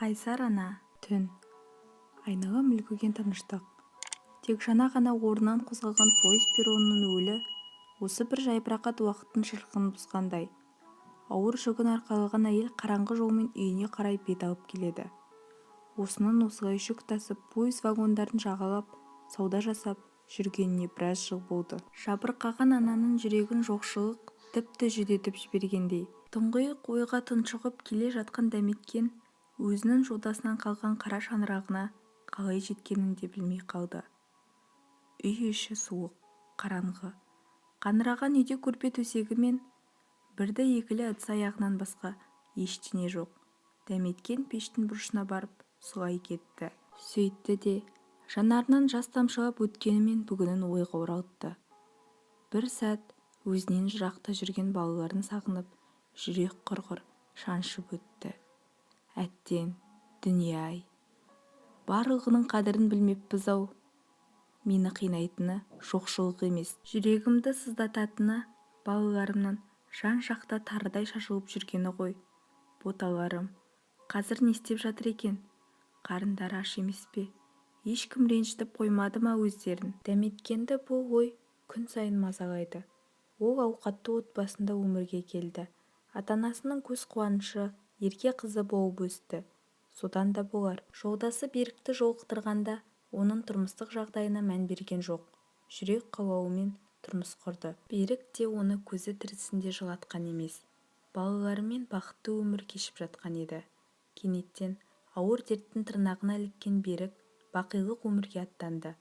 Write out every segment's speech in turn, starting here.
Қайсар ана, түн. Айнаға мүлгіген тыныштық. Тек жаңа ғана орнынан қозғалған пойыз перронының өлі осы бір жайбарақат уақыттың шырқын бұзғандай. Ауыр жүгін арқалаған әйел қараңғы жолмен үйіне қарай бет алып келеді. Осының осылай жүк тасып, пойыз вагондарын жағалап, сауда жасап жүргеніне біраз жыл болды. Жабырқаған ананың жүрегін жоқшылық тіпті жүдетіп жібергендей. Тұңғиық ойға тұншығып келе жатқан дәметкен өзінің жолдасынан қалған қара шаңырағына қалай жеткенін де білмей қалды. Үй іші суық, қараңғы. Қаңыраған үйде көрпе төсегі мен бірді-екілі ыдыс-аяғынан басқа ештеңе жоқ. Дәметкен пештің бұрышына барып сұлай кетті. Сөйтті де жанарынан жас тамшылап өткенімен бүгінін ойға оралтты. Бір сәт өзінен жырақта жүрген балаларын сағынып, жүрек құрғыр шаншып өтті. Әттең, дүние-ай, барлығының қадірін білмеппіз-ау. Мені қинайтыны жоқшылық емес, жүрегімді сыздататыны балаларымның жан-жақта тарыдай шашылып жүргені ғой. Боталарым, қазір не істеп жатыр екен? Қарындары аш емес пе? Ешкім ренжітіп қоймады ма өздерін? Дәметкенді бұл ой күн сайын мазалайды. Ол ауқатты отбасында өмірге келді. Ата-анасының көз қуанышы, ерке қызы болып өсті. Содан да болар. Жолдасы Берікті жолықтырғанда оның тұрмыстық жағдайына мән берген жоқ. Жүрек қалауымен тұрмыс құрды. Берік те оны көзі тірісінде жылатқан емес. Балаларымен бақытты өмір кешіп жатқан еді. Кенеттен ауыр дерттің тырнағына іліккен Берік бақилық өмірге аттанды.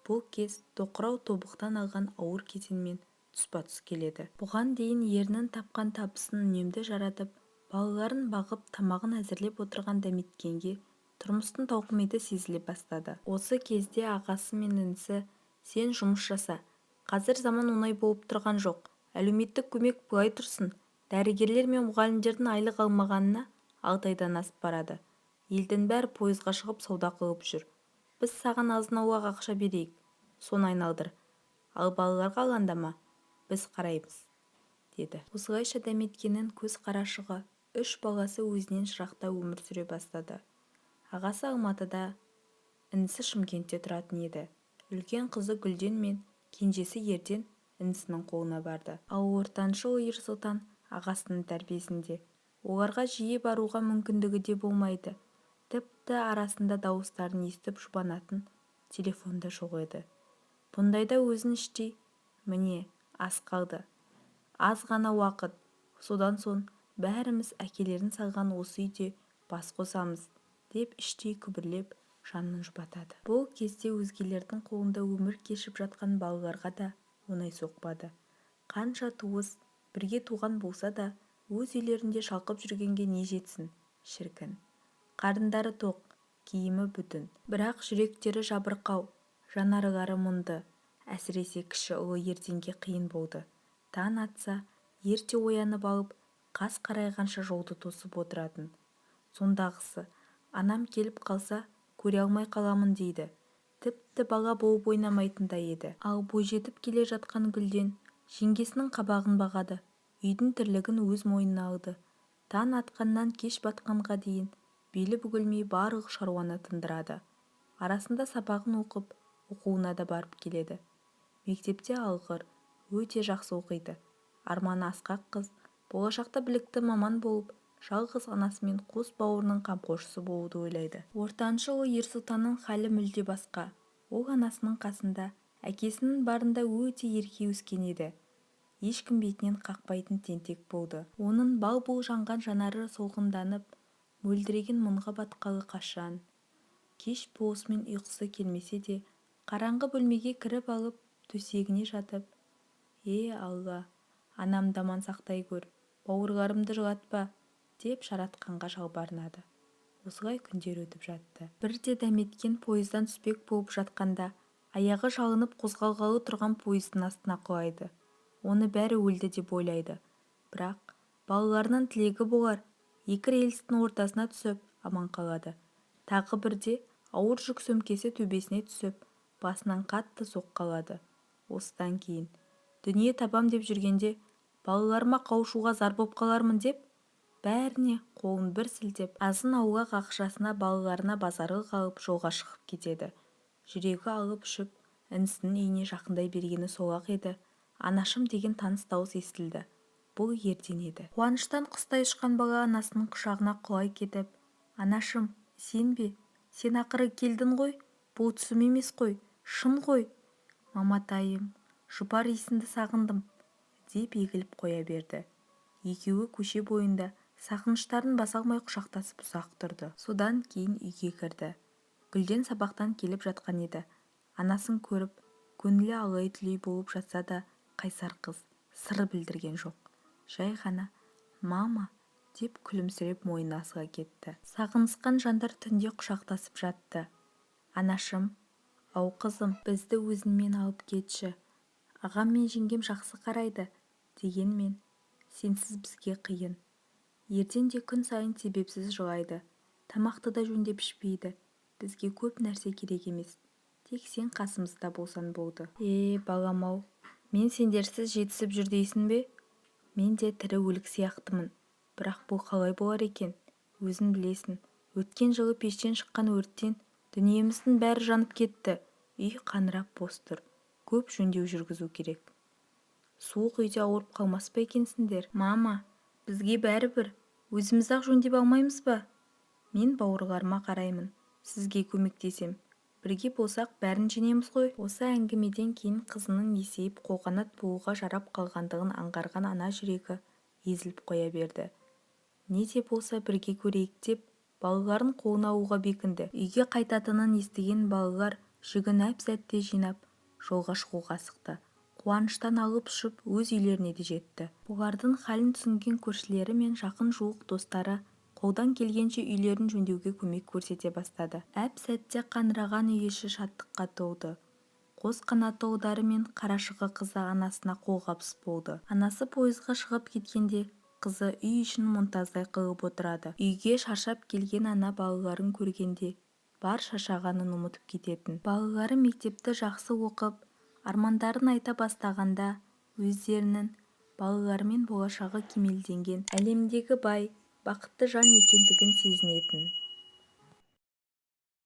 Бұл кез тоқырау тобықтан алған ауыр кезеңмен тұспа-тұс келеді. Бұған дейін ерінің тапқан табысын үнемді жаратып, балаларын бағып, тамағын әзірлеп отырған дәметкенге тұрмыстың тауқыметі сезіле бастады. Осы кезде ағасы мен інісі: сен жұмыс жаса, қазір заман оңай болып тұрған жоқ, әлеуметтік көмек былай тұрсын, дәрігерлер мен мұғалімдердің айлық алмағанына 6 айдан асып барады. Елдің бәрі пойызға шығып сауда қылып жүр. Біз саған азын-аулақ ақша берейік, соны айналдыр. Ал балаларға алаңдама, біз қараймыз, деді. Осылайша дәметкеннің көз қарашығы 3 баласы өзінен жырақта өмір сүре бастады. Ағасы Алматыда, інісі Шымкентте тұратын еді. Үлкен қызы Гүлден мен кенжесі Ерден інісінің қолына барды. Ал ортаншы ұлы Ерсұлтан ағасының тәрбиесінде. Оларға жиі баруға мүмкіндігі де болмайды. Тіпті арасында дауыстарын естіп жұбанатын телефон да жоқ еді. Бұндайда өзін іштей: міне, аз қалды, аз ғана уақыт, содан соң бәріміз әкелерін салған осы үйде бас қосамыз, деп іштей күбірлеп жанын жұбатады. Бұл кезде өзгелердің қолында өмір кешіп жатқан балаларға да оңай соқпады. Қанша туыс, бірге туған болса да, өз үйлерінде шалқып жүргенге не жетсін, шіркін. Қарындары тоқ, киімі бүтін, бірақ жүректері жабырқау, жанарылары мұңды. Әсіресе кіші ұлы Ерденге қиын болды. Таң атса, ерте оянып алып, қас қарайғанша жолды тосып отыратын. Сондағысы, анам келіп қалса, көре алмай қаламын дейді. Тіпті бала болып ойнамайтын да еді. Ал бойжетіп келе жатқан Гүлден жеңгесінің қабағын бағады, үйдің тірлігін өз мойнына алды. Таң атқаннан кеш батқанға дейін белі бүгілмей барлық шаруаны тындырады. Арасында сабағын оқып, оқуына да барып келеді. Мектепте алғыр, өте жақсы оқиды. Арманы асқақ қыз, болашақта білікті маман болып, жалғыз анасымен қос бауырының қамқоршысы болуды ойлайды. Ортаншы ұлы Ерсұлтанның халі мүлде басқа. Ол анасының қасында, әкесінің барында өте ерке өскен еді. Ешкім бетінен қақпайтын тентек болды. Оның бал-бұл жанған жанары солғынданып, мөлдіреген мұңға батқалы қашан. Кеш болысымен ұйқысы келмесе де, қараңғы бөлмеге кіріп алып, төсегіне жатып: Алла, анам даман сақтай көр, бауырларымды жылатпа, деп жаратқанға жалбарынады. Осылай күндер өтіп жатты. Бірде дәметкен пойыздан түспек болып жатқанда, аяғы шалынып қозғалғалы тұрған пойыздың астына құлайды. Оны бәрі өлді деп ойлайды. Бірақ балаларының тілегі болар, екі рельстің ортасына түсіп аман қалады. Тағы бірде ауыр жүк сөмкесі төбесіне түсіп, басынан қатты соққы алады. Осыдан кейін дүние табам деп жүргенде, балаларыма қауышуға зар боп қалармын деп, бәріне қолын бір сілтеп азын-аулақ ақшасына балаларына базарға қалып жолға шығып кетеді. Жүрегі алып-ұшып інісінің үйіне жақындай бергені сол-ақ еді. Анашым деген таныс дауыс естілді. Бұл ерден еді. Қуаныштан құстай ұшқан бала анасының құшағына құлай кетіп, «Анашым, сен бе? Сен ақыры келдің ғой? Бұл түсім емес қой, шын ғой. Маматайым, жұпар исіңді сағындым», деп егіліп қоя берді. Екеуі көше бойында сағыныштарын баса алмай құшақтасып ұзақ тұрды. Содан кейін үйге кірді. Гүлден сабақтан келіп жатқан еді. Анасын көріп, көңілі алай-түлей болып жатса да, қайсар қыз сыр білдірген жоқ. Жай ғана «Мама» деп күлімсіреп мойнына асыға кетті. Сағынысқан жандар түнде құшақтасып жатты. «Анашым, ау қызым, бізді өзіңмен алып кетші. Ағам мен жеңгем жақсы қарайды, дегенмен сенсіз бізге қиын. Ерден де күн сайын себепсіз жылайды. Тамақты да жөндеп ішпейді. Бізге көп нәрсе керек емес. Тек сен қасымызда болсан болды». Балам-ау, мен сендерсіз жетісіп жүр дейсің бе? Мен де тірі өлік сияқтымын. Бірақ бұл қалай болар екен? Өзің білесің, өткен жылы пештен шыққан өрттен дүниеміздің бәрі жанып кетті. Үй қаңырап бос тұр. Көп жөндеу жүргізу керек. Суық үйде ауырып қалмас па екенсіңдер? Мама, бізге бәрібір. Өзіміз-ақ жөндеп алмаймыз ба? Мен бауырларыма қараймын. Сізге көмектесем. Бірге болсақ бәрін жеңеміз ғой. Осы әңгімеден кейін қызының есейіп қолқанат болуға жарап қалғандығын аңғарған ана жүрегі езіліп қоя берді. Не де болса бірге көрейік деп балаларын қолына алуға бекінді. Үйге қайтатынын естіген балалар жүгін әп-сәтте жинап жолға шығуға асықты. Қуаныштан алып-ұшып өз үйлеріне де жетті. Бұлардың халін түсінген көршілері мен жақын жуық достары қолдан келгенше үйлерін жөндеуге көмек көрсете бастады. Әп-сәтте қаңыраған үй іші шаттыққа толды. Қос қанатты ұлдары мен қарашығы қызы анасына қолғабыс болды. Анасы пойызға шығып кеткенде қызы үй ішін мұнтаздай қылып отырады. Үйге шаршап келген ана балаларын көргенде бар шаршағанын ұмытып кететін. Балалары мектепті жақсы оқып, армандарын айта бастағанда өздерінің балаларымен болашағы кемелденген, әлемдегі бай, бақытты жан екендігін сезінетін.